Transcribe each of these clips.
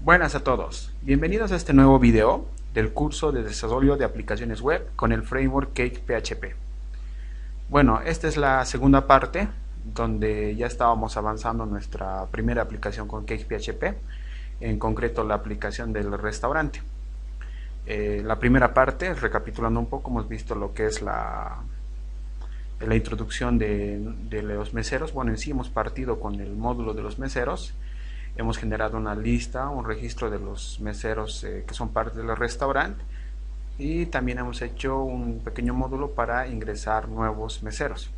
Buenas a todos, bienvenidos a este nuevo video del curso de desarrollo de aplicaciones web con el framework Cake PHP. Bueno, esta es la segunda parte donde ya estábamos avanzando en nuestra primera aplicación con Cake PHP, en concreto la aplicación del restaurante. La primera parte, recapitulando un poco, hemos visto lo que es la introducción de los meseros. Bueno, en sí hemos partido con el módulo de los meseros. Hemos generado una lista, un registro de los meseros que son parte del restaurante, y también hemos hecho un pequeño módulo para ingresar nuevos meseros.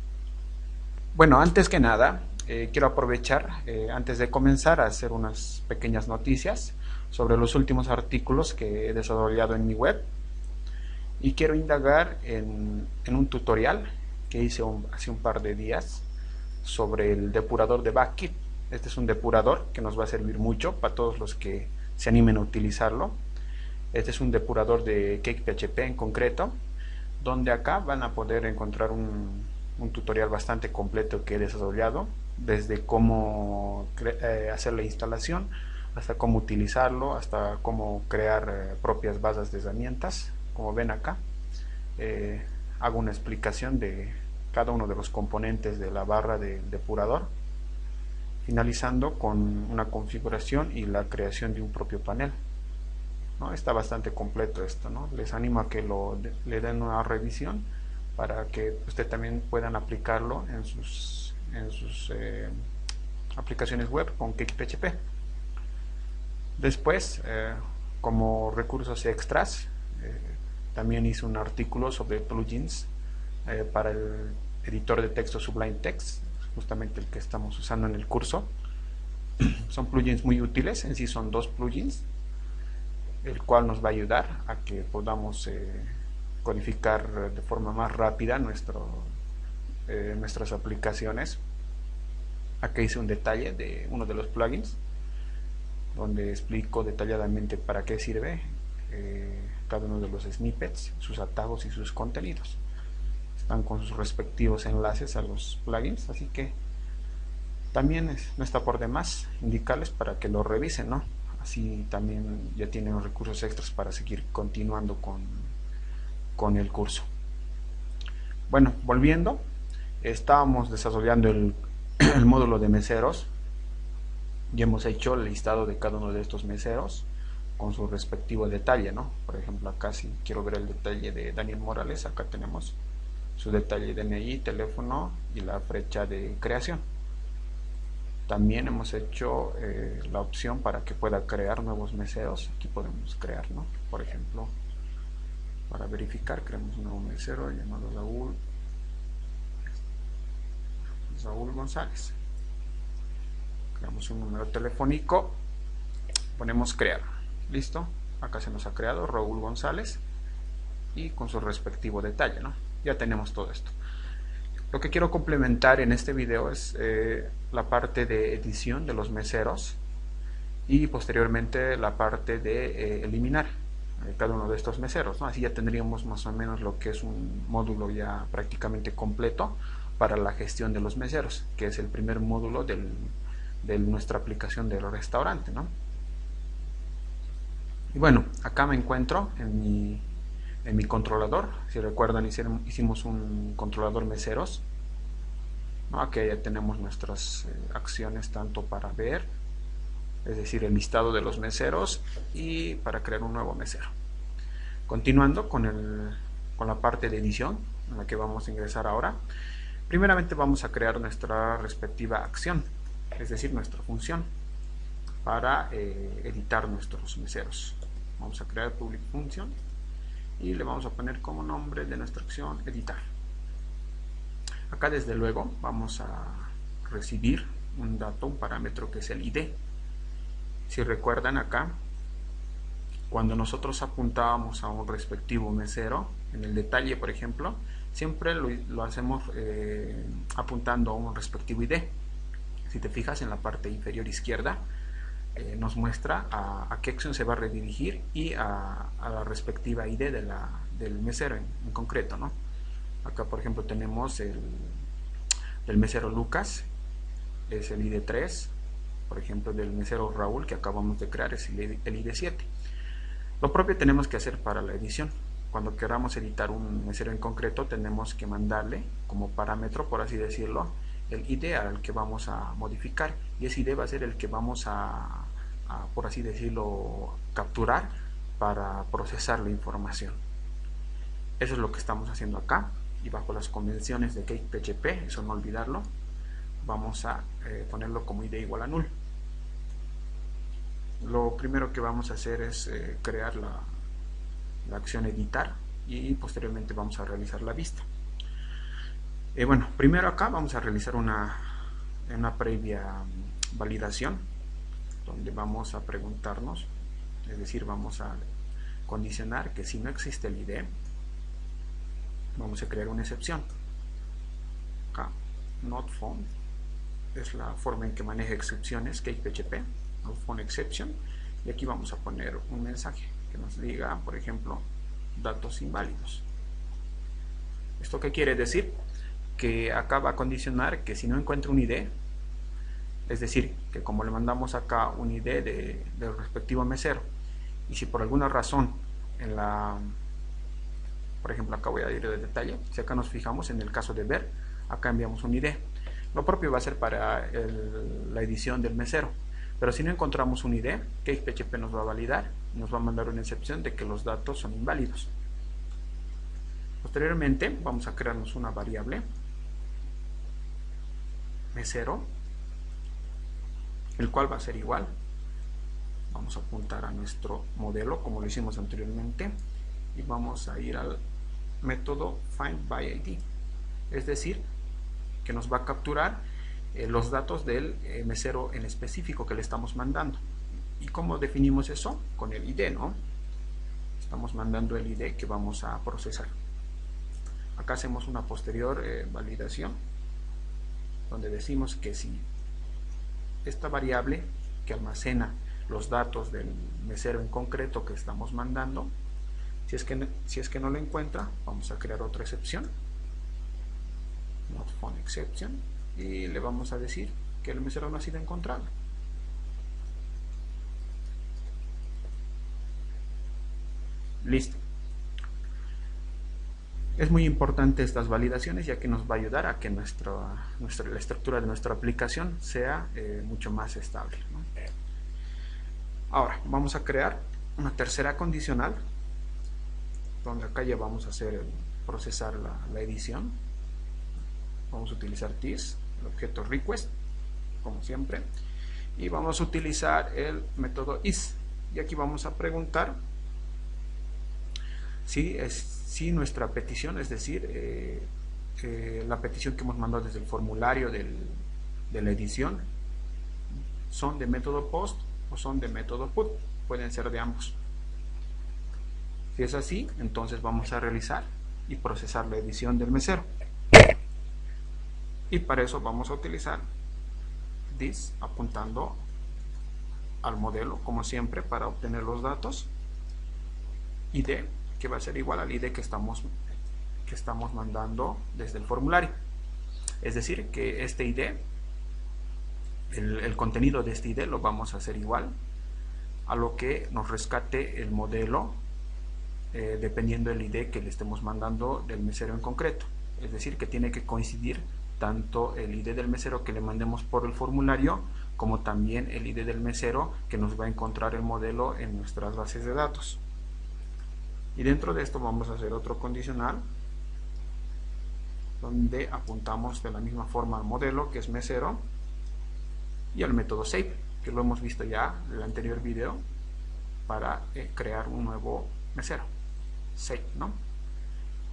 Bueno, antes que nada, quiero aprovechar, antes de comenzar, a hacer unas pequeñas noticias sobre los últimos artículos que he desarrollado en mi web, y quiero indagar en un tutorial que hice hace un par de días sobre el depurador de Backkit. Este es un depurador que nos va a servir mucho para todos los que se animen a utilizarlo. Este es un depurador de Cake PHP en concreto, donde acá van a poder encontrar un tutorial bastante completo que he desarrollado, desde cómo hacer la instalación, hasta cómo utilizarlo, hasta cómo crear propias bases de herramientas. Como ven acá, hago una explicación de cada uno de los componentes de la barra de depurador, finalizando con una configuración y la creación de un propio panel, ¿no? Está bastante completo esto, ¿no? Les animo a que le den una revisión para que ustedes también puedan aplicarlo en sus aplicaciones web con Cake PHP. Después, como recursos extras, también hice un artículo sobre plugins para el editor de texto Sublime Text, justamente el que estamos usando en el curso. Son plugins muy útiles, en sí son dos plugins, el cual nos va a ayudar a que podamos codificar de forma más rápida nuestras aplicaciones. Aquí hice un detalle de uno de los plugins, donde explico detalladamente para qué sirve cada uno de los snippets, sus atajos y sus contenidos. Están con sus respectivos enlaces a los plugins, así que también no está por demás indicarles para que lo revisen, ¿no? Así también ya tienen recursos extras para seguir continuando con el curso. Bueno, volviendo, estábamos desarrollando el módulo de meseros y hemos hecho el listado de cada uno de estos meseros con su respectivo detalle, ¿no? Por ejemplo, acá si quiero ver el detalle de Daniel Morales, acá tenemos su detalle de DNI, teléfono y la fecha de creación. También hemos hecho la opción para que pueda crear nuevos meseros. Aquí podemos crear, ¿no? Por ejemplo, para verificar, creamos un nuevo mesero llamado Raúl González. Creamos un número telefónico, ponemos crear, listo. Acá se nos ha creado Raúl González y con su respectivo detalle, ¿no? Ya tenemos todo esto. Lo que quiero complementar en este video es la parte de edición de los meseros, y posteriormente la parte de eliminar cada uno de estos meseros, ¿no? Así ya tendríamos más o menos lo que es un módulo ya prácticamente completo para la gestión de los meseros, que es el primer módulo de nuestra aplicación del restaurante, ¿no? Y bueno, acá me encuentro en mi controlador. Si recuerdan, hicimos un controlador meseros, ¿no? Aquí ya tenemos nuestras acciones, tanto para ver, es decir, el listado de los meseros, y para crear un nuevo mesero. Continuando con la parte de edición en la que vamos a ingresar ahora, primeramente vamos a crear nuestra respectiva acción, es decir, nuestra función para editar nuestros meseros. Vamos a crear public function y le vamos a poner como nombre de nuestra acción editar. Acá desde luego vamos a recibir un dato, un parámetro que es el ID. Si recuerdan, acá cuando nosotros apuntábamos a un respectivo mesero, en el detalle por ejemplo, siempre lo hacemos apuntando a un respectivo ID. Si te fijas, en la parte inferior izquierda nos muestra a qué acción se va a redirigir y a la respectiva ID del mesero en concreto, ¿no? Acá por ejemplo tenemos el mesero Lucas, es el ID 3, por ejemplo del mesero Raúl que acabamos de crear, es el ID 7. Lo propio tenemos que hacer para la edición. Cuando queramos editar un mesero en concreto, tenemos que mandarle como parámetro, por así decirlo, el ID al que vamos a modificar, y ese ID va a ser el que vamos a por así decirlo, capturar para procesar la información. Eso es lo que estamos haciendo acá, y bajo las convenciones de CakePHP, eso no olvidarlo, vamos a ponerlo como ID igual a null. Lo primero que vamos a hacer es crear la acción editar, y posteriormente vamos a realizar la vista. Bueno, primero acá vamos a realizar una previa validación, donde vamos a preguntarnos, es decir, vamos a condicionar que si no existe el ID, vamos a crear una excepción. Acá, not found, es la forma en que maneja excepciones CakePHP, not found exception, y aquí vamos a poner un mensaje que nos diga, por ejemplo, datos inválidos. ¿Esto qué quiere decir? Que acá va a condicionar que si no encuentra un ID, es decir, que como le mandamos acá un ID del respectivo mesero, y si por alguna razón por ejemplo, acá voy a ir de detalle, si acá nos fijamos en el caso de ver, acá enviamos un ID. Lo propio va a ser para la edición del mesero, pero si no encontramos un ID, CakePHP nos va a validar, nos va a mandar una excepción de que los datos son inválidos. Posteriormente vamos a crearnos una variable mesero, el cual va a ser igual, vamos a apuntar a nuestro modelo como lo hicimos anteriormente, y vamos a ir al método findById, es decir, que nos va a capturar los datos del mesero en específico que le estamos mandando. ¿Y cómo definimos eso? Con el ID, ¿no? Estamos mandando el ID que vamos a procesar. Acá hacemos una posterior validación, donde decimos que si esta variable que almacena los datos del mesero en concreto que estamos mandando, si es que no lo encuentra, vamos a crear otra excepción, not found exception, y le vamos a decir que el mesero no ha sido encontrado. Listo. Es muy importante estas validaciones, ya que nos va a ayudar a que la estructura de nuestra aplicación sea mucho más estable, ¿no? Ahora vamos a crear una tercera condicional, donde acá ya vamos a procesar la edición. Vamos a utilizar this, el objeto request, como siempre, y vamos a utilizar el método is, y aquí vamos a preguntar si nuestra petición, es decir, la petición que hemos mandado desde el formulario de la edición, son de método post o son de método put. Pueden ser de ambos. Si es así, entonces vamos a realizar y procesar la edición del mesero, y para eso vamos a utilizar this, apuntando al modelo como siempre para obtener los datos, ID, que va a ser igual al ID que estamos mandando desde el formulario. Es decir, que este ID, el contenido de este ID lo vamos a hacer igual a lo que nos rescate el modelo, dependiendo del ID que le estemos mandando del mesero en concreto. Es decir, que tiene que coincidir tanto el ID del mesero que le mandemos por el formulario, como también el ID del mesero que nos va a encontrar el modelo en nuestras bases de datos. Y dentro de esto vamos a hacer otro condicional, donde apuntamos de la misma forma al modelo, que es mesero, y al método save, que lo hemos visto ya en el anterior video, para crear un nuevo mesero, save, ¿no?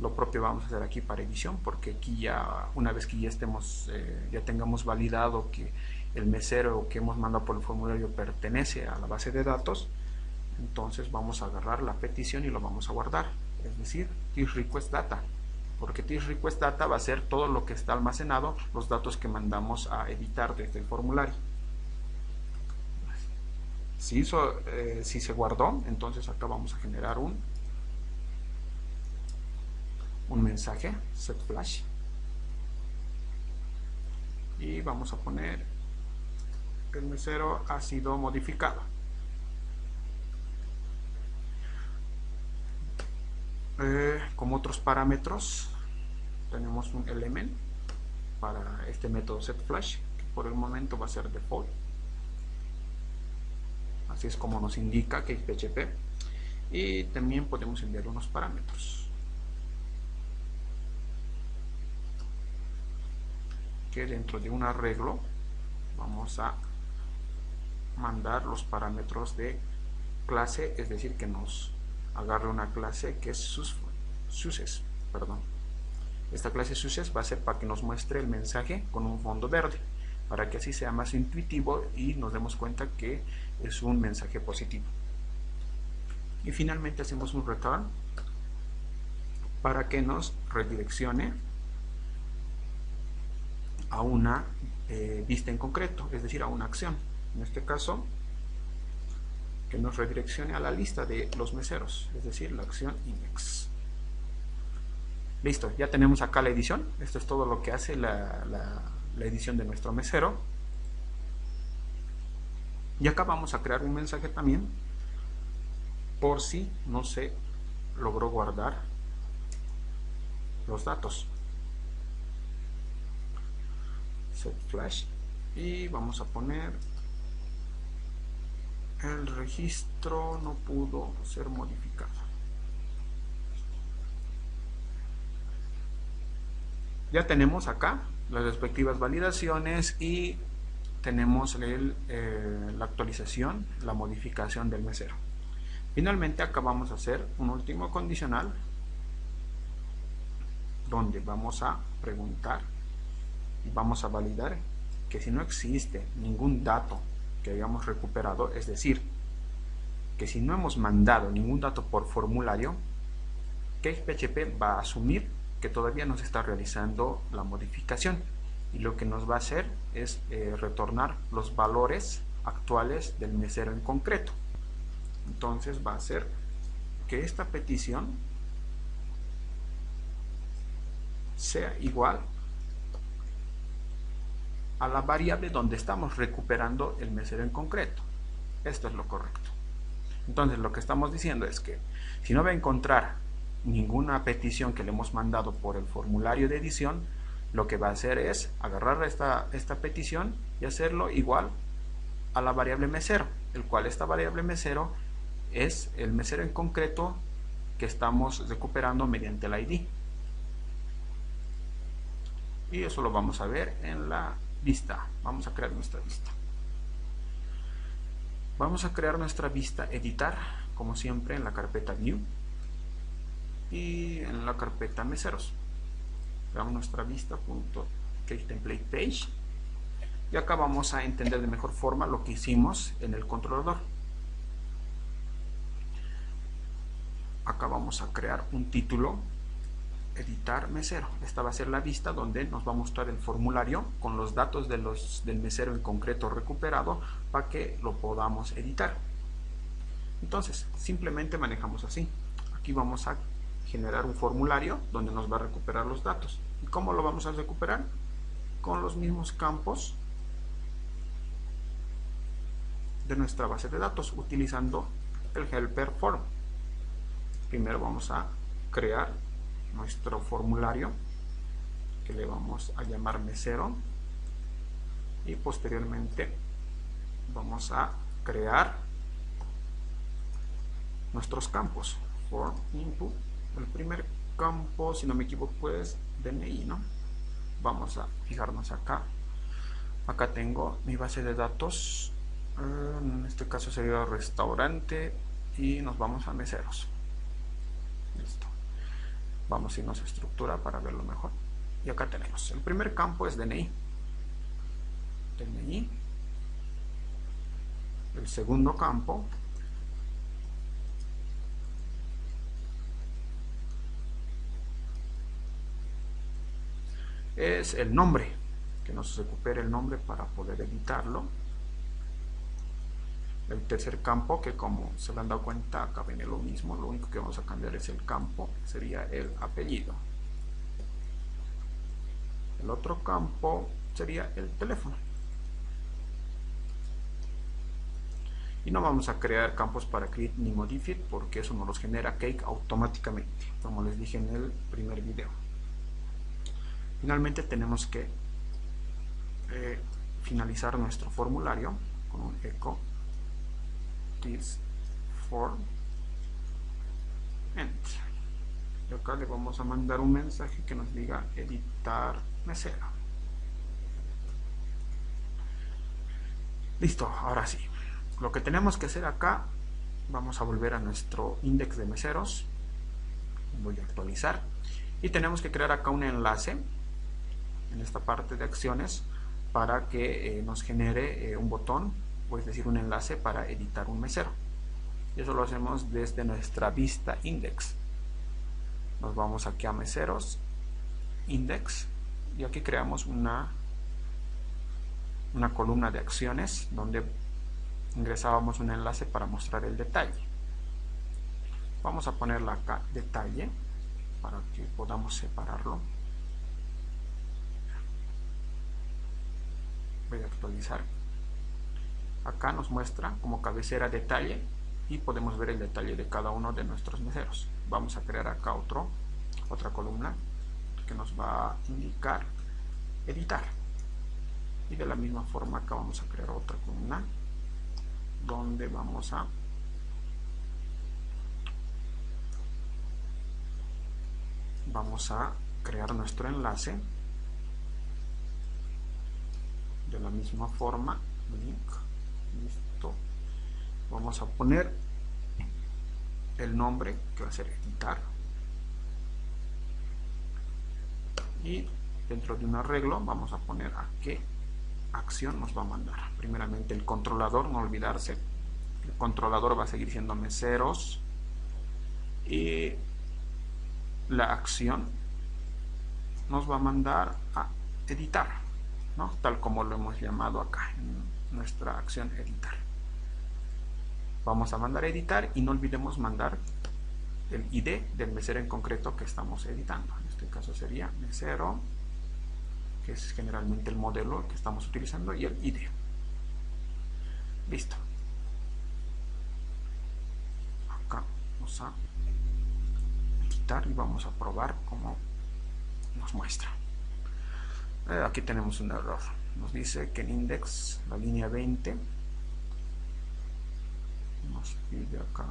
Lo propio vamos a hacer aquí para edición, porque aquí ya, una vez que ya tengamos validado que el mesero que hemos mandado por el formulario pertenece a la base de datos, entonces vamos a agarrar la petición y lo vamos a guardar, es decir, thisRequestData, porque thisRequestData va a ser todo lo que está almacenado, los datos que mandamos a editar desde el formulario. Si se guardó, entonces acá vamos a generar un mensaje setFlash, y vamos a poner el mesero ha sido modificado. Como otros parámetros, tenemos un element para este método setFlash, que por el momento va a ser default. Así es como nos indica CakePHP. Y también podemos enviar unos parámetros que dentro de un arreglo vamos a mandar los parámetros de clase, es decir, que nos agarre una clase que es success, perdón. Esta clase success va a ser para que nos muestre el mensaje con un fondo verde, para que así sea más intuitivo y nos demos cuenta que es un mensaje positivo. Y finalmente hacemos un return para que nos redireccione a una vista en concreto, es decir, a una acción. En este caso, que nos redireccione a la lista de los meseros, es decir, la acción index. Listo, ya tenemos acá la edición. Esto es todo lo que hace la edición de nuestro mesero. Y acá vamos a crear un mensaje también, por si no se logró guardar los datos. setFlash, y vamos a poner el registro no pudo ser modificado. Ya tenemos acá las respectivas validaciones y tenemos la actualización, la modificación del mesero. Finalmente acá vamos a hacer un último condicional donde vamos a preguntar y vamos a validar que si no existe ningún dato que hayamos recuperado, es decir, que si no hemos mandado ningún dato por formulario, CakePHP va a asumir que todavía no se está realizando la modificación, y lo que nos va a hacer es retornar los valores actuales del mesero en concreto. Entonces va a hacer que esta petición sea igual a la variable donde estamos recuperando el mesero en concreto. Esto es lo correcto. Entonces lo que estamos diciendo es que si no va a encontrar ninguna petición que le hemos mandado por el formulario de edición, lo que va a hacer es agarrar esta petición y hacerlo igual a la variable mesero, el cual esta variable mesero es el mesero en concreto que estamos recuperando mediante el ID. Y eso lo vamos a ver en la vista. Vamos a crear nuestra vista. Vamos a crear nuestra vista editar, como siempre, en la carpeta View y en la carpeta meseros. Creamos nuestra vista.cakeTemplatePage y acá vamos a entender de mejor forma lo que hicimos en el controlador. Acá vamos a crear un título, editar mesero. Esta va a ser la vista donde nos va a mostrar el formulario con los datos del mesero en concreto recuperado para que lo podamos editar. Entonces simplemente manejamos así. Aquí vamos a generar un formulario donde nos va a recuperar los datos. ¿Y cómo lo vamos a recuperar? Con los mismos campos de nuestra base de datos, utilizando el helper form. Primero vamos a crear nuestro formulario, que le vamos a llamar mesero, y posteriormente vamos a crear nuestros campos. Form input, el primer campo, si no me equivoco, es DNI, ¿no? Vamos a fijarnos acá. Acá tengo mi base de datos, en este caso sería restaurante, y nos vamos a meseros. Listo. Vamos a irnos a estructura para verlo mejor. Y acá tenemos, el primer campo es DNI. DNI. El segundo campo es el nombre, que nos recupere el nombre para poder editarlo. El tercer campo, que como se le han dado cuenta, acá viene lo mismo, lo único que vamos a cambiar es el campo, sería el apellido. El otro campo sería el teléfono. y no vamos a crear campos para create ni modify porque eso nos los genera Cake automáticamente, como les dije en el primer video. Finalmente tenemos que finalizar nuestro formulario con un echo this form end, y acá le vamos a mandar un mensaje que nos diga editar mesero. Listo, ahora sí, lo que tenemos que hacer acá, vamos a volver a nuestro index de meseros, voy a actualizar y tenemos que crear acá un enlace en esta parte de acciones para que nos genere un botón, o es decir, un enlace para editar un mesero. Y eso lo hacemos desde nuestra vista index. Nos vamos aquí a meseros, index, y aquí creamos una columna de acciones donde ingresábamos un enlace para mostrar el detalle. Vamos a ponerla acá, detalle, para que podamos separarlo. Voy a actualizar. Acá nos muestra como cabecera detalle y podemos ver el detalle de cada uno de nuestros meseros. Vamos a crear acá otra columna que nos va a indicar editar, y de la misma forma acá vamos a crear otra columna donde vamos a crear nuestro enlace. De la misma forma, link, listo, vamos a poner el nombre que va a ser editar, y dentro de un arreglo vamos a poner a qué acción nos va a mandar. Primeramente el controlador, no olvidarse, el controlador va a seguir siendo meseros, y la acción nos va a mandar a editar, ¿no? Tal como lo hemos llamado acá en nuestra acción editar. Vamos a mandar a editar y no olvidemos mandar el ID del mesero en concreto que estamos editando. En este caso sería mesero, que es generalmente el modelo que estamos utilizando, y el ID. Listo. Acá vamos a editar y vamos a probar cómo nos muestra. Aquí tenemos un error, nos dice que en index, la línea 20, nos pide acá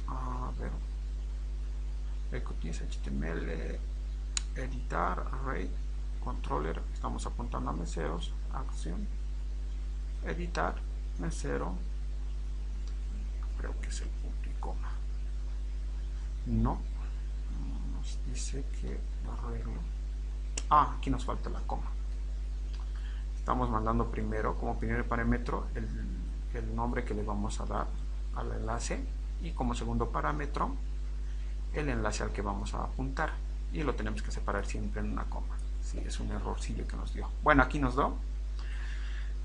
a ver, equities, HTML, editar, array, controller, estamos apuntando a meseros, acción, editar, mesero, creo que es el punto y coma. No, nos dice que arreglo. Aquí nos falta la coma. Estamos mandando primero como primer parámetro el nombre que le vamos a dar al enlace, y como segundo parámetro el enlace al que vamos a apuntar, y lo tenemos que separar siempre en una coma. Sí, es un errorcillo que nos dio. Bueno, aquí nos dio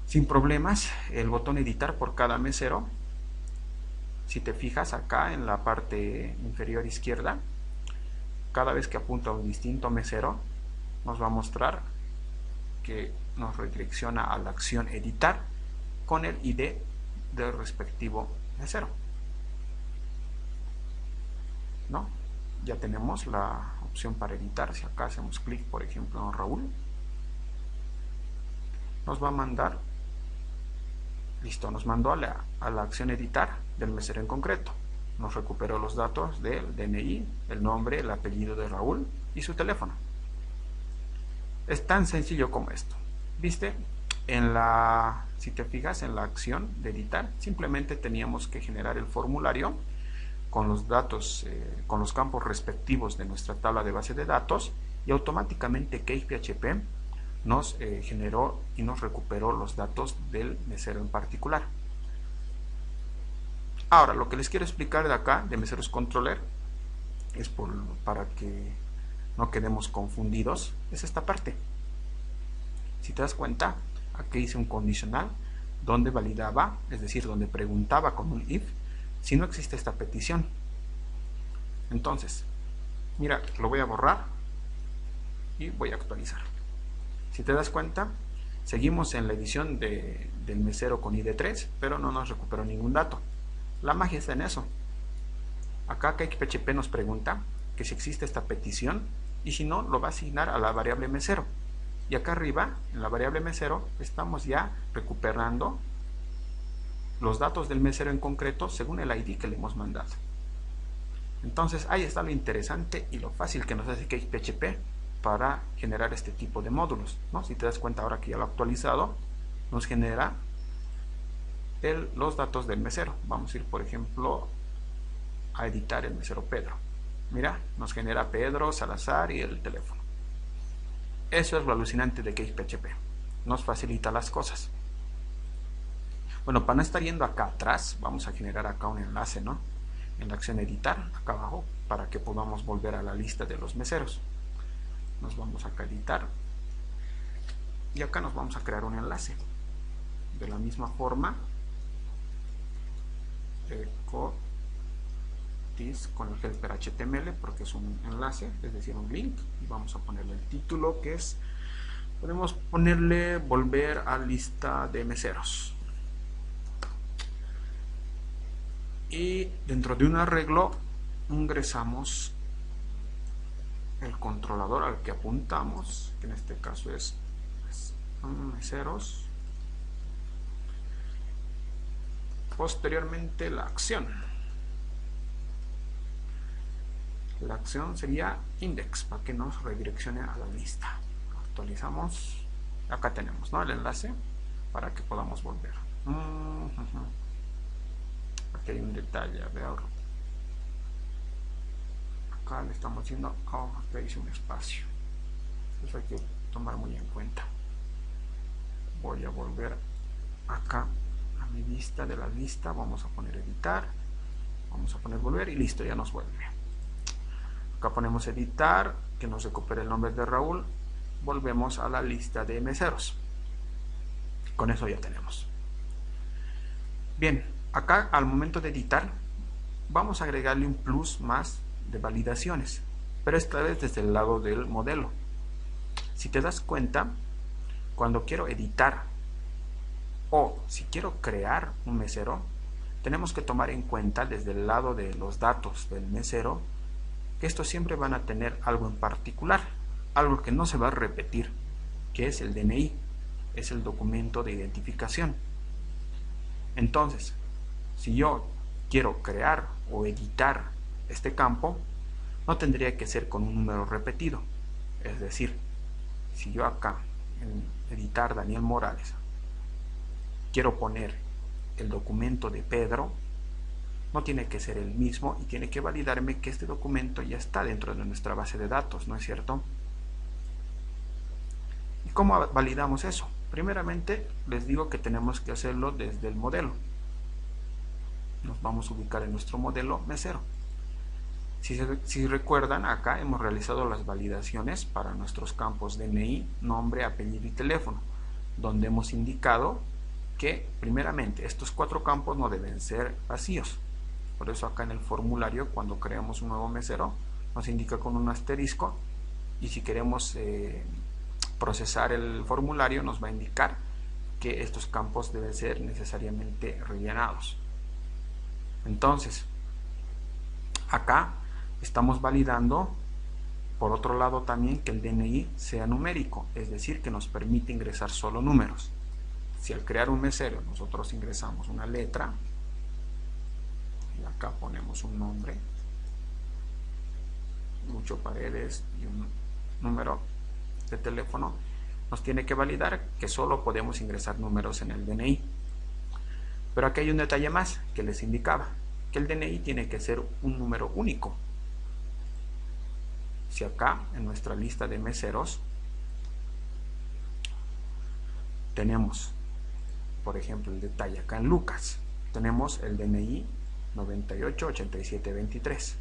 sin problemas el botón editar por cada mesero. Si te fijas acá en la parte inferior izquierda, cada vez que apunta a un distinto mesero nos va a mostrar que nos redirecciona a la acción editar con el ID del respectivo mesero, ¿no? Ya tenemos la opción para editar. Si acá hacemos clic, por ejemplo, en Raúl, nos va a mandar, listo, nos mandó a la acción editar del mesero en concreto. Nos recuperó los datos del DNI, el nombre, el apellido de Raúl y su teléfono. Es tan sencillo como esto. ¿Viste? Si te fijas en la acción de editar, simplemente teníamos que generar el formulario con los datos, con los campos respectivos de nuestra tabla de base de datos, y automáticamente CakePHP nos generó y nos recuperó los datos del mesero en particular. Ahora, lo que les quiero explicar de acá, de Meseros Controller, es para que no quedemos confundidos, es esta parte. Si te das cuenta, aquí hice un condicional donde validaba, es decir, donde preguntaba con un if, si no existe esta petición. Entonces, mira, lo voy a borrar y voy a actualizar. Si te das cuenta, seguimos en la edición del mesero con ID3, pero no nos recuperó ningún dato. La magia está en eso. Acá CakePHP nos pregunta que si existe esta petición, y si no, lo va a asignar a la variable mesero. Y acá arriba, en la variable mesero, estamos ya recuperando los datos del mesero en concreto según el ID que le hemos mandado. Entonces ahí está lo interesante y lo fácil que nos hace CakePHP para generar este tipo de módulos, ¿no? Si te das cuenta, ahora que ya lo he actualizado, nos genera los datos del mesero. Vamos a ir, por ejemplo, a editar el mesero Pedro. Mira, nos genera Pedro, Salazar y el teléfono. Eso es lo alucinante de CakePHP. Nos facilita las cosas. Bueno, para no estar yendo acá atrás, vamos a generar acá un enlace, ¿no? En la acción editar, acá abajo, para que podamos volver a la lista de los meseros. Nos vamos acá a editar. Y acá nos vamos a crear un enlace. De la misma forma, con el helper HTML, porque es un enlace, es decir, un link, y vamos a ponerle el título, que es, podemos ponerle volver a lista de meseros, y dentro de un arreglo ingresamos el controlador al que apuntamos, que en este caso es meseros, posteriormente la acción. La acción sería index, para que nos redireccione a la lista. Actualizamos, acá tenemos, ¿no?, el enlace para que podamos volver. Aquí hay un detalle, a ver, acá le estamos diciendo, acá hice un espacio, eso hay que tomar muy en cuenta. Voy a volver acá a mi lista de la lista, vamos a poner editar, vamos a poner volver y listo, ya nos vuelve. Acá ponemos editar, que nos recupere el nombre de Raúl, volvemos a la lista de meseros. Con eso ya tenemos. Bien, acá al momento de editar vamos a agregarle un plus más de validaciones, pero esta vez desde el lado del modelo. Si te das cuenta, cuando quiero editar o si quiero crear un mesero, tenemos que tomar en cuenta desde el lado de los datos del mesero que estos siempre van a tener algo en particular, algo que no se va a repetir, que es el DNI, es el documento de identificación. Entonces, si yo quiero crear o editar este campo, no tendría que ser con un número repetido. Es decir, si yo acá en editar Daniel Morales quiero poner el documento de Pedro, no tiene que ser el mismo y tiene que validarme que este documento ya está dentro de nuestra base de datos, ¿no es cierto? ¿Y cómo validamos eso? Primeramente les digo que tenemos que hacerlo desde el modelo. Nos vamos a ubicar en nuestro modelo mesero. Si recuerdan, acá hemos realizado las validaciones para nuestros campos DNI, nombre, apellido y teléfono, donde hemos indicado que primeramente estos 4 campos no deben ser vacíos. Por eso acá en el formulario, cuando creamos un nuevo mesero, nos indica con un asterisco, y si queremos procesar el formulario nos va a indicar que estos campos deben ser necesariamente rellenados. Entonces, acá estamos validando, por otro lado también, que el DNI sea numérico, es decir, que nos permite ingresar solo números. Si al crear un mesero nosotros ingresamos una letra, y acá ponemos un nombre, Lucho Paredes, y un número de teléfono, nos tiene que validar que solo podemos ingresar números en el DNI. Pero aquí hay un detalle más que les indicaba, que el DNI tiene que ser un número único. Si acá en nuestra lista de meseros tenemos, por ejemplo, el detalle acá en Lucas, tenemos el DNI 988723.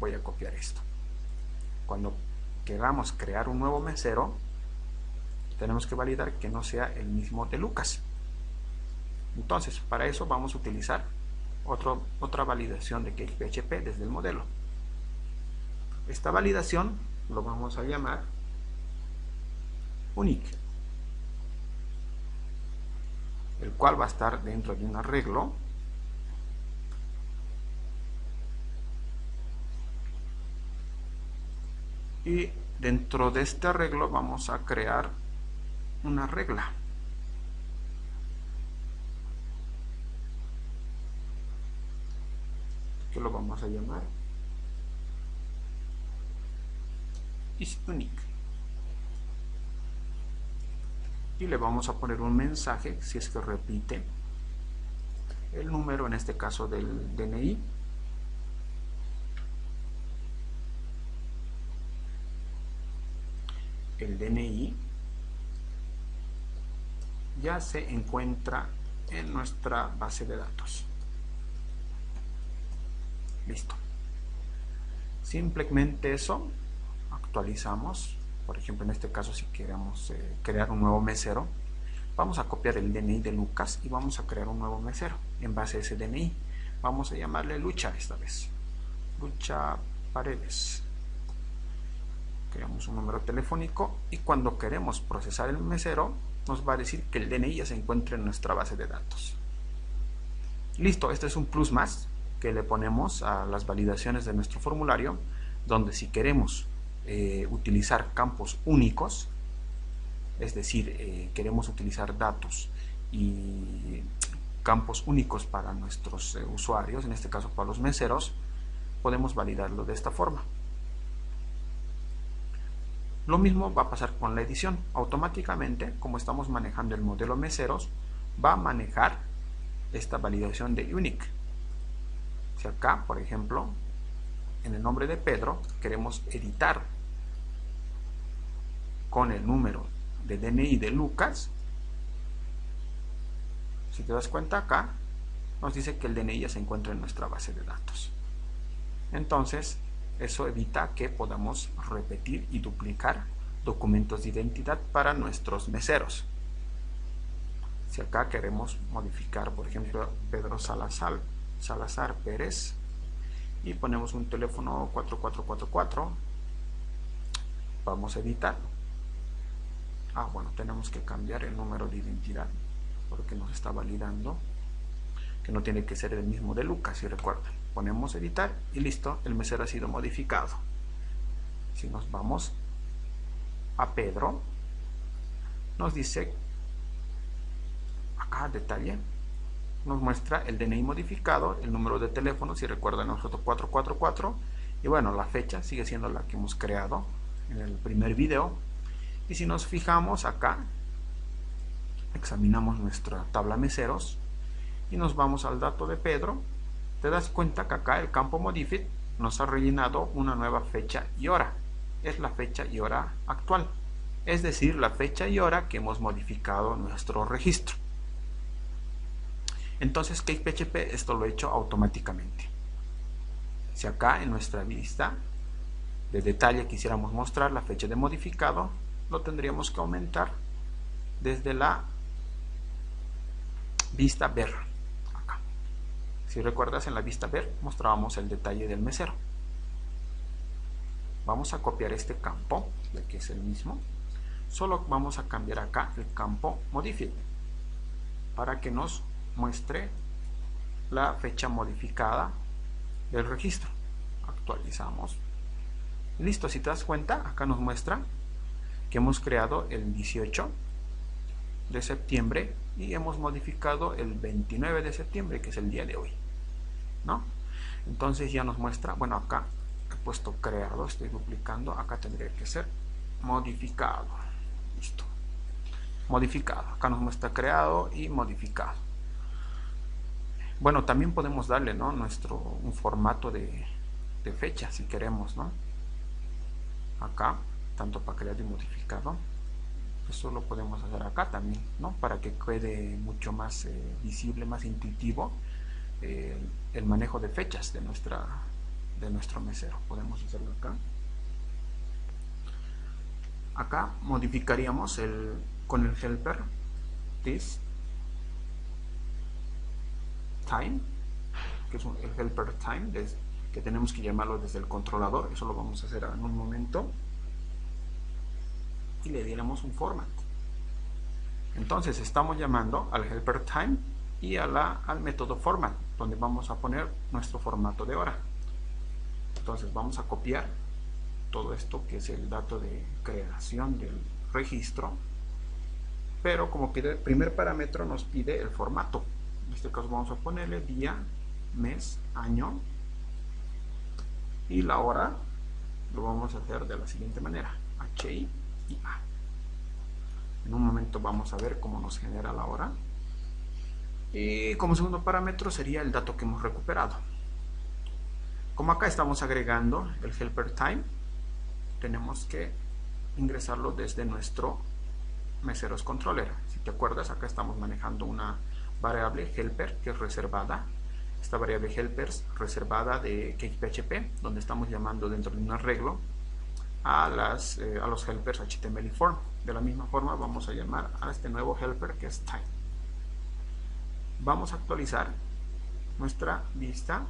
Voy a copiar esto. Cuando queramos crear un nuevo mesero, tenemos que validar que no sea el mismo de Lucas. Entonces, para eso vamos a utilizar otra validación de CakePHP desde el modelo. Esta validación lo vamos a llamar unique, el cual va a estar dentro de un arreglo y dentro de este arreglo vamos a crear una regla. Que lo vamos a llamar isUnique. Y le vamos a poner un mensaje si es que repite el número, en este caso del DNI. El DNI ya se encuentra en nuestra base de datos. Listo. Simplemente eso, actualizamos. Por ejemplo, en este caso, si queremos crear un nuevo mesero, vamos a copiar el DNI de Lucas y vamos a crear un nuevo mesero en base a ese DNI. Vamos a llamarle Lucha esta vez. Lucha Paredes. Creamos un número telefónico y cuando queremos procesar el mesero, nos va a decir que el DNI ya se encuentra en nuestra base de datos. Listo, este es un plus más que le ponemos a las validaciones de nuestro formulario, donde si queremos utilizar campos únicos, es decir, queremos utilizar datos y campos únicos para nuestros usuarios, en este caso para los meseros, podemos validarlo de esta forma. Lo mismo va a pasar con la edición. Automáticamente, como estamos manejando el modelo meseros, va a manejar esta validación de unique. Si acá, por ejemplo, en el nombre de Pedro, queremos editar con el número de DNI de Lucas, si te das cuenta acá, nos dice que el DNI ya se encuentra en nuestra base de datos. Entonces, eso evita que podamos repetir y duplicar documentos de identidad para nuestros meseros. Si acá queremos modificar, por ejemplo, Pedro Salazar Pérez y ponemos un teléfono 4444, vamos a editar. Bueno, tenemos que cambiar el número de identidad porque nos está validando que no tiene que ser el mismo de Lucas, si recuerdan. Ponemos editar y listo, el mesero ha sido modificado. Si nos vamos a Pedro, nos dice acá detalle, nos muestra el DNI modificado, el número de teléfono, si recuerdan, nosotros 444, y bueno, la fecha sigue siendo la que hemos creado en el primer video. Y si nos fijamos acá, examinamos nuestra tabla meseros y nos vamos al dato de Pedro, te das cuenta que acá el campo Modified nos ha rellenado una nueva fecha y hora. Es la fecha y hora actual, es decir, la fecha y hora que hemos modificado nuestro registro. Entonces CakePHP esto lo he hecho automáticamente. Si acá en nuestra vista de detalle quisiéramos mostrar la fecha de modificado, lo tendríamos que aumentar desde la vista ver. Acá, si recuerdas, en la vista ver mostrábamos el detalle del mesero. Vamos a copiar este campo, ya que es el mismo, solo vamos a cambiar acá el campo Modified para que nos muestre la fecha modificada del registro. Actualizamos. Listo, si te das cuenta, acá nos muestra que hemos creado el 18 de septiembre y hemos modificado el 29 de septiembre, que es el día de hoy, ¿no? Entonces ya nos muestra, bueno, acá he puesto creado, estoy duplicando, acá tendría que ser modificado. Listo, modificado, acá nos muestra creado y modificado. Bueno, también podemos darle, ¿no?, un formato de fecha si queremos, ¿no? Acá, tanto para creado y modificado, eso lo podemos hacer acá también, ¿no?, para que quede mucho más visible, más intuitivo el manejo de fechas de nuestro mesero. Podemos hacerlo acá. Acá modificaríamos con el helper this time, que es el helper time, que tenemos que llamarlo desde el controlador. Eso lo vamos a hacer en un momento. y le diéramos un format. Entonces estamos llamando al helper time y al método format, donde vamos a poner nuestro formato de hora. Entonces vamos a copiar todo esto que es el dato de creación del registro, pero como pide el primer parámetro nos pide el formato. En este caso vamos a ponerle día, mes, año, y la hora lo vamos a hacer de la siguiente manera: HI y A. En un momento vamos a ver cómo nos genera la hora, y como segundo parámetro sería el dato que hemos recuperado. Como acá estamos agregando el helper time, tenemos que ingresarlo desde nuestro meseros controller. Si te acuerdas, acá estamos manejando una variable helper que es reservada. Esta variable helpers reservada de CakePHP, donde estamos llamando dentro de un arreglo a los helpers HTML y form. De la misma forma vamos a llamar a este nuevo helper que es time. Vamos a actualizar nuestra vista,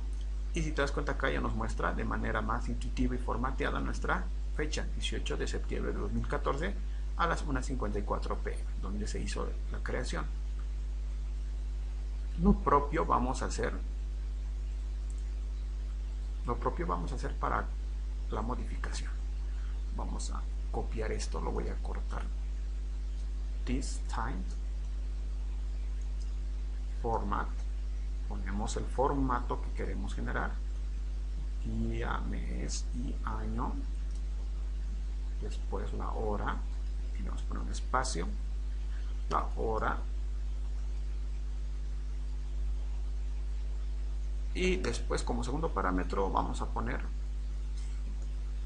y si te das cuenta acá ya nos muestra de manera más intuitiva y formateada nuestra fecha, 18 de septiembre de 2014 a las 1:54 p.m, donde se hizo la creación. Lo propio vamos a hacer para la modificación. Vamos a copiar esto, lo voy a cortar. This time format, ponemos el formato que queremos generar, día, mes y año, después la hora, y vamos a poner un espacio, la hora, y después como segundo parámetro vamos a poner,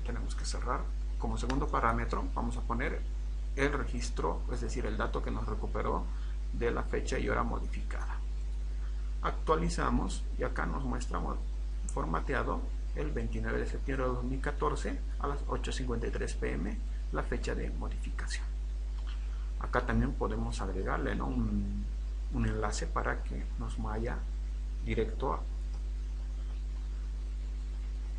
tenemos que cerrar, como segundo parámetro vamos a poner el registro, es decir, el dato que nos recuperó de la fecha y hora modificada. Actualizamos y acá nos muestra formateado el 29 de septiembre de 2014 a las 8:53 p.m. la fecha de modificación. Acá también podemos agregarle, ¿no?, un enlace para que nos vaya directo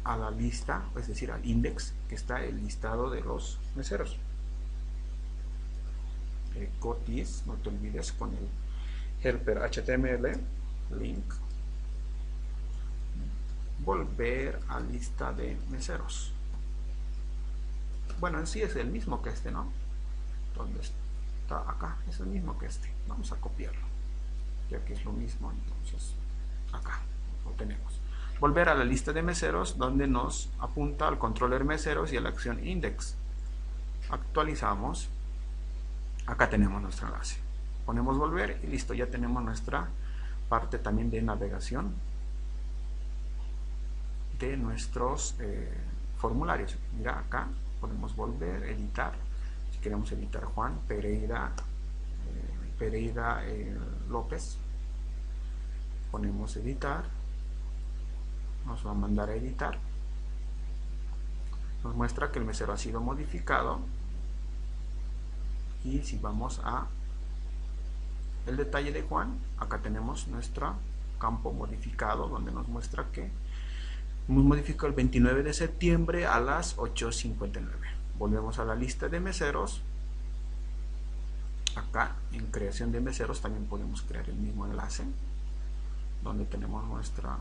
a la lista, es decir, al index que está el listado de los meseros. Cotis, no te olvides con el helper HTML link, volver a lista de meseros. Bueno, en sí es el mismo que este, ¿no? ¿Dónde está? Acá es el mismo que este. Vamos a copiarlo, ya que es lo mismo. Entonces acá lo tenemos. Volver a la lista de meseros, donde nos apunta al controller meseros y a la acción index. Actualizamos. Acá tenemos nuestro enlace. Ponemos volver y listo, ya tenemos nuestra parte también de navegación de nuestros formularios. Mira, acá podemos volver, editar. Si queremos editar Juan Pereira López, ponemos editar, nos va a mandar a editar, nos muestra que el mesero ha sido modificado. Y si vamos a el detalle de Juan, acá tenemos nuestro campo modificado, donde nos muestra que hemos modificado el 29 de septiembre a las 8:59. Volvemos a la lista de meseros. Acá en creación de meseros también podemos crear el mismo enlace, donde tenemos nuestra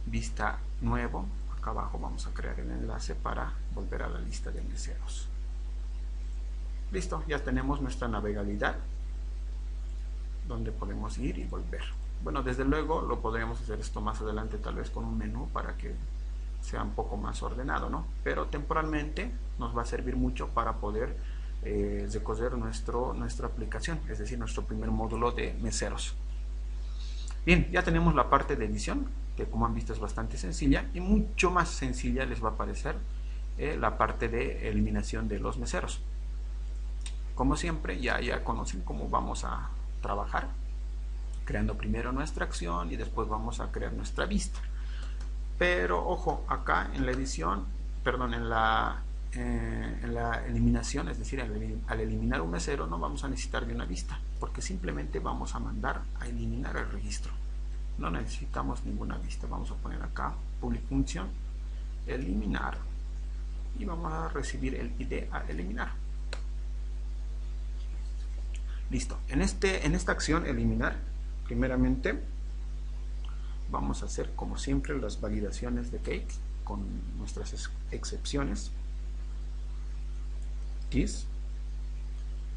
vista nuevo. Acá abajo vamos a crear el enlace para volver a la lista de meseros. Listo, ya tenemos nuestra navegabilidad, donde podemos ir y volver. Bueno, desde luego lo podríamos hacer esto más adelante, tal vez con un menú, para que sea un poco más ordenado, ¿no? Pero temporalmente nos va a servir mucho para poder recoger nuestra aplicación, es decir, nuestro primer módulo de meseros. Bien, ya tenemos la parte de edición, que como han visto es bastante sencilla, y mucho más sencilla les va a parecer la parte de eliminación de los meseros. Como siempre, ya conocen cómo vamos a trabajar, creando primero nuestra acción y después vamos a crear nuestra vista. Pero ojo, acá en la edición, perdón, en la eliminación, es decir, al eliminar un mesero no vamos a necesitar de una vista, porque simplemente vamos a mandar a eliminar el registro. No necesitamos ninguna vista. Vamos a poner acá public function eliminar, y vamos a recibir el ID a eliminar. Listo. En esta acción eliminar, primeramente vamos a hacer como siempre las validaciones de Cake con nuestras excepciones. This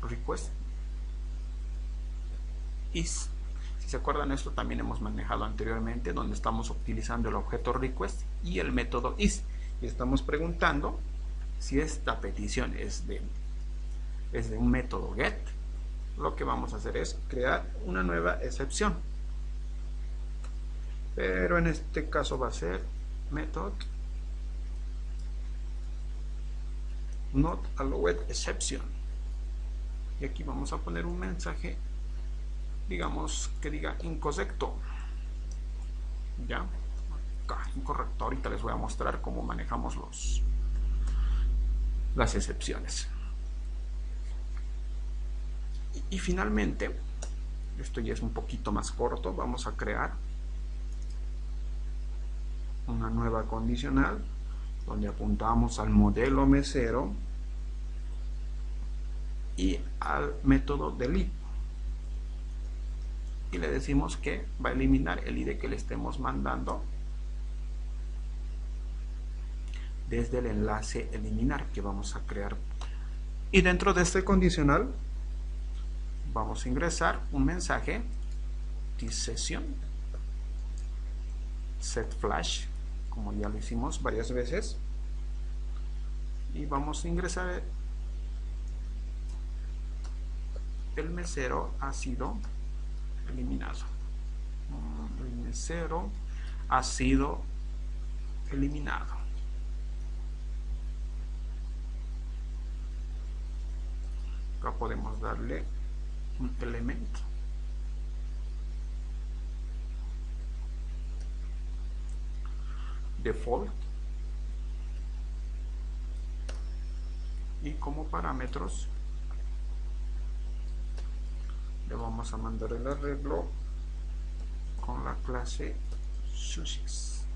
request is. Si se acuerdan, esto también hemos manejado anteriormente, donde estamos utilizando el objeto request y el método is, y estamos preguntando si esta petición es de un método get. Lo que vamos a hacer es crear una nueva excepción, pero en este caso va a ser method not allowed exception, y aquí vamos a poner un mensaje, digamos que diga incorrecto. Ya, acá, incorrecto. Ahorita les voy a mostrar cómo manejamos las excepciones. Y finalmente, esto ya es un poquito más corto, vamos a crear una nueva condicional donde apuntamos al modelo mesero y al método delete, y le decimos que va a eliminar el ID que le estemos mandando desde el enlace eliminar que vamos a crear. Y dentro de este condicional vamos a ingresar un mensaje session set flash, como ya lo hicimos varias veces, y vamos a ingresar el mesero ha sido eliminado. El mesero ha sido eliminado. Acá podemos darle un elemento. Default, y como parámetros le vamos a mandar el arreglo con la clase sushis.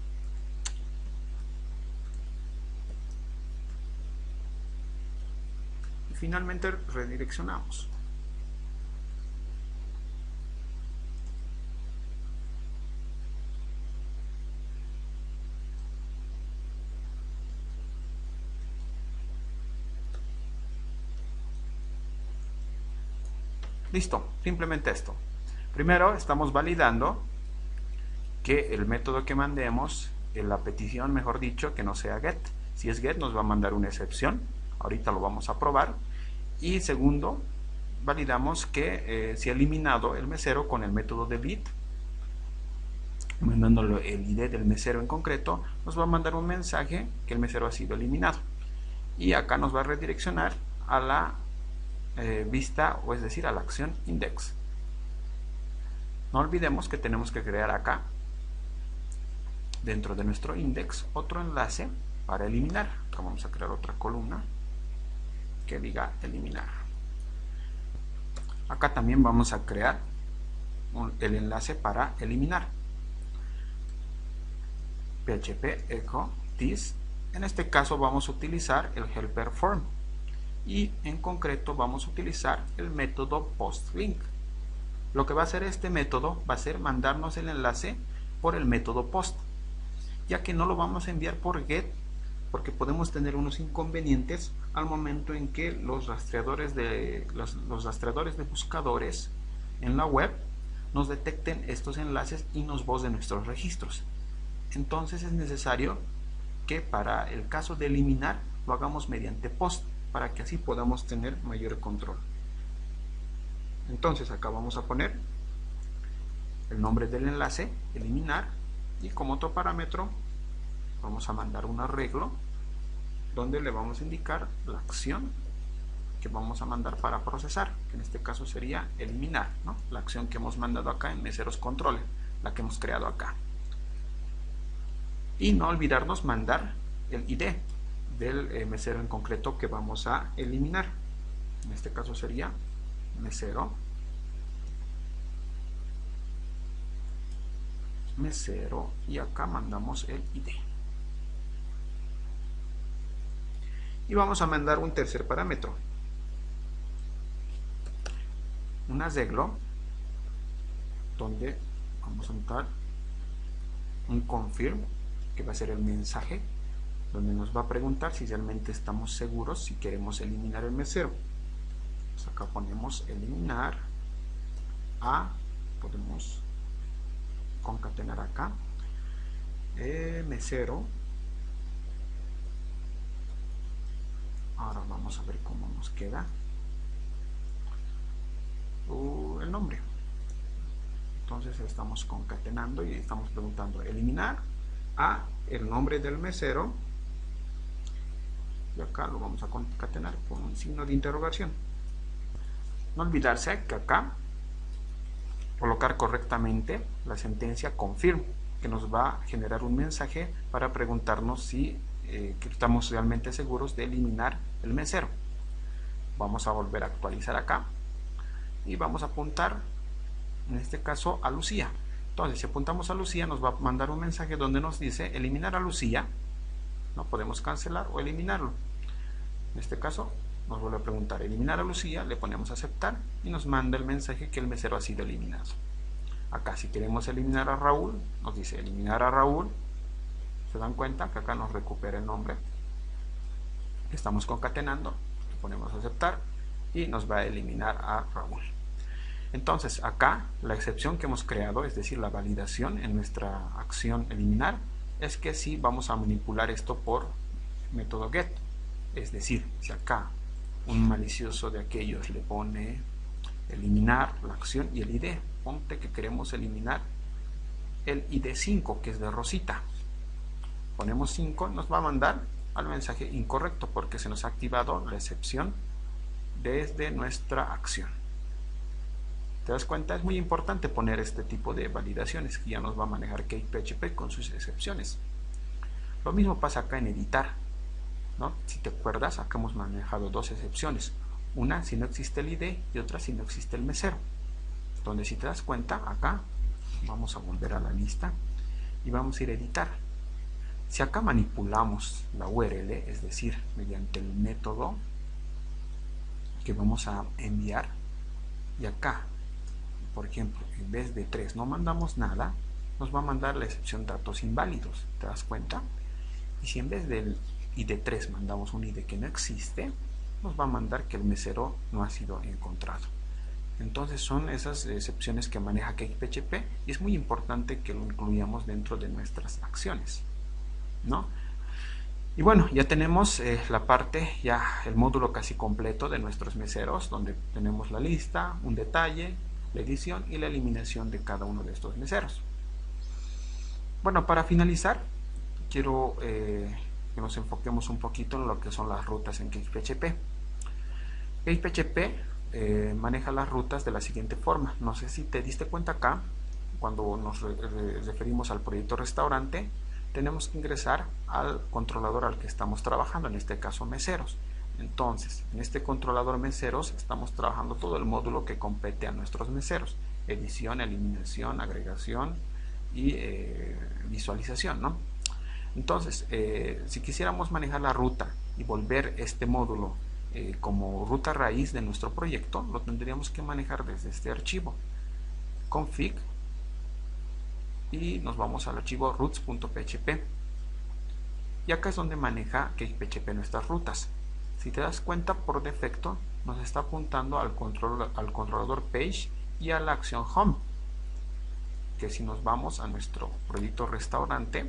Y finalmente redireccionamos. Listo, simplemente esto. Primero estamos validando que el método que mandemos, en la petición mejor dicho, que no sea get. Si es get nos va a mandar una excepción, ahorita lo vamos a probar. Y segundo, validamos que si ha eliminado el mesero con el método delete, mandándole el ID del mesero en concreto, nos va a mandar un mensaje que el mesero ha sido eliminado. Y acá nos va a redireccionar a la vista, o es decir, a la acción index. No olvidemos que tenemos que crear acá, dentro de nuestro index, otro enlace para eliminar. Acá vamos a crear otra columna que diga eliminar. Acá también vamos a crear el enlace para eliminar. PHP echo this. En este caso vamos a utilizar el helper form, y en concreto vamos a utilizar el método postLink. Lo que va a hacer este método va a ser mandarnos el enlace por el método post, ya que no lo vamos a enviar por get, porque podemos tener unos inconvenientes al momento en que los rastreadores de buscadores en la web nos detecten estos enlaces y nos borren nuestros registros. Entonces es necesario que para el caso de eliminar lo hagamos mediante post, para que así podamos tener mayor control. Entonces acá vamos a poner el nombre del enlace, eliminar, y como otro parámetro vamos a mandar un arreglo donde le vamos a indicar la acción que vamos a mandar para procesar, que en este caso sería eliminar, ¿no? La acción que hemos mandado acá en meseros control, la que hemos creado acá. Y no olvidarnos mandar el ID del mesero en concreto que vamos a eliminar. En este caso sería mesero, y acá mandamos el ID. y vamos a mandar un tercer parámetro, un arreglo, donde vamos a entrar un confirm, que va a ser el mensaje, donde nos va a preguntar si realmente estamos seguros si queremos eliminar el mesero. Pues acá ponemos eliminar a, podemos concatenar acá mesero. Ahora vamos a ver cómo nos queda el nombre. Entonces estamos concatenando y estamos preguntando eliminar a el nombre del mesero, y acá lo vamos a concatenar con un signo de interrogación. No olvidarse que acá colocar correctamente la sentencia confirm, que nos va a generar un mensaje para preguntarnos si que estamos realmente seguros de eliminar el mesero. Vamos a volver a actualizar acá y vamos a apuntar en este caso a Lucía. Entonces si apuntamos a Lucía nos va a mandar un mensaje donde nos dice eliminar a Lucía. No podemos cancelar o eliminarlo. En este caso nos vuelve a preguntar eliminar a Lucía, le ponemos aceptar y nos manda el mensaje que el mesero ha sido eliminado. Acá si queremos eliminar a Raúl, nos dice eliminar a Raúl. Se dan cuenta que acá nos recupera el nombre que estamos concatenando, le ponemos aceptar y nos va a eliminar a Raúl. Entonces acá la excepción que hemos creado, es decir, la validación en nuestra acción eliminar, es que sí vamos a manipular esto por método get. Es decir, si acá un malicioso de aquellos le pone eliminar la acción y el ID, ponte que queremos eliminar el ID 5, que es de Rosita, ponemos 5, nos va a mandar al mensaje incorrecto porque se nos ha activado la excepción desde nuestra acción. ¿Te das cuenta? Es muy importante poner este tipo de validaciones que ya nos va a manejar CakePHP con sus excepciones. Lo mismo pasa acá en editar, ¿no? Si te acuerdas, acá hemos manejado dos excepciones, una si no existe el ID y otra si no existe el mesero, donde si te das cuenta acá vamos a volver a la lista y vamos a ir a editar. Si acá manipulamos la URL, es decir, mediante el método que vamos a enviar, y acá por ejemplo en vez de 3 no mandamos nada, nos va a mandar la excepción datos inválidos, ¿te das cuenta? Y si en vez del ID 3 mandamos un ID que no existe, nos va a mandar que el mesero no ha sido encontrado. Entonces son esas excepciones que maneja CakePHP y es muy importante que lo incluyamos dentro de nuestras acciones, ¿no? Y bueno, ya tenemos la parte, ya el módulo casi completo de nuestros meseros, donde tenemos la lista, un detalle, la edición y la eliminación de cada uno de estos meseros. Bueno, para finalizar, quiero que nos enfoquemos un poquito en lo que son las rutas en CakePHP. CakePHP maneja las rutas de la siguiente forma. No sé si te diste cuenta acá, cuando nos referimos al proyecto restaurante, tenemos que ingresar al controlador al que estamos trabajando, en este caso meseros. Entonces, en este controlador meseros estamos trabajando todo el módulo que compete a nuestros meseros: edición, eliminación, agregación y visualización, ¿no? Entonces, si quisiéramos manejar la ruta y volver este módulo como ruta raíz de nuestro proyecto, lo tendríamos que manejar desde este archivo config y nos vamos al archivo roots.php, y acá es donde maneja CakePHP nuestras rutas. Si te das cuenta, por defecto nos está apuntando al controlador page y a la acción home, que si nos vamos a nuestro proyecto restaurante,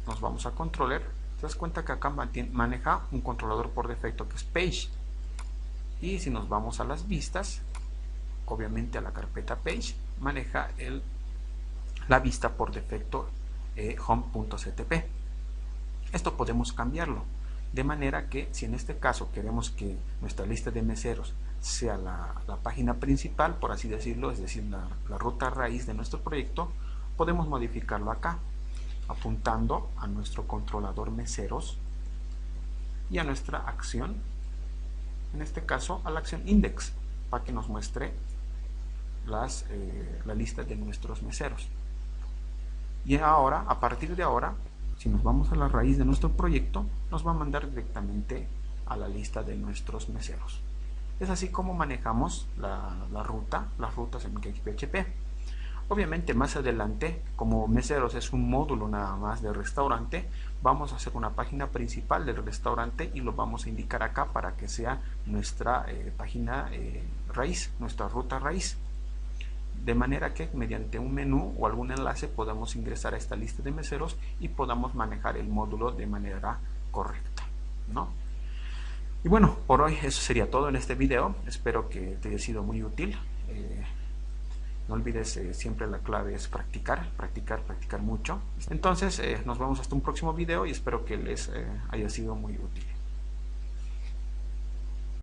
nos vamos a controller, te das cuenta que acá maneja un controlador por defecto que es page, y si nos vamos a las vistas, obviamente a la carpeta page, maneja la vista por defecto home.ctp. Esto podemos cambiarlo de manera que si en este caso queremos que nuestra lista de meseros sea la página principal, por así decirlo, es decir, la ruta raíz de nuestro proyecto, podemos modificarlo acá apuntando a nuestro controlador meseros y a nuestra acción, en este caso a la acción index, para que nos muestre la lista de nuestros meseros. Y ahora, a partir de ahora, Si nos vamos a la raíz de nuestro proyecto, nos va a mandar directamente a la lista de nuestros meseros. Es así como manejamos las rutas en CakePHP. Obviamente más adelante, como meseros es un módulo nada más de restaurante, vamos a hacer una página principal del restaurante y lo vamos a indicar acá para que sea nuestra página raíz, nuestra ruta raíz. De manera que mediante un menú o algún enlace podamos ingresar a esta lista de meseros y podamos manejar el módulo de manera correcta, ¿no? Y bueno, por hoy eso sería todo en este video. Espero que te haya sido muy útil. No olvides, siempre la clave es practicar, practicar, practicar mucho. Entonces nos vemos hasta un próximo video y espero que les haya sido muy útil.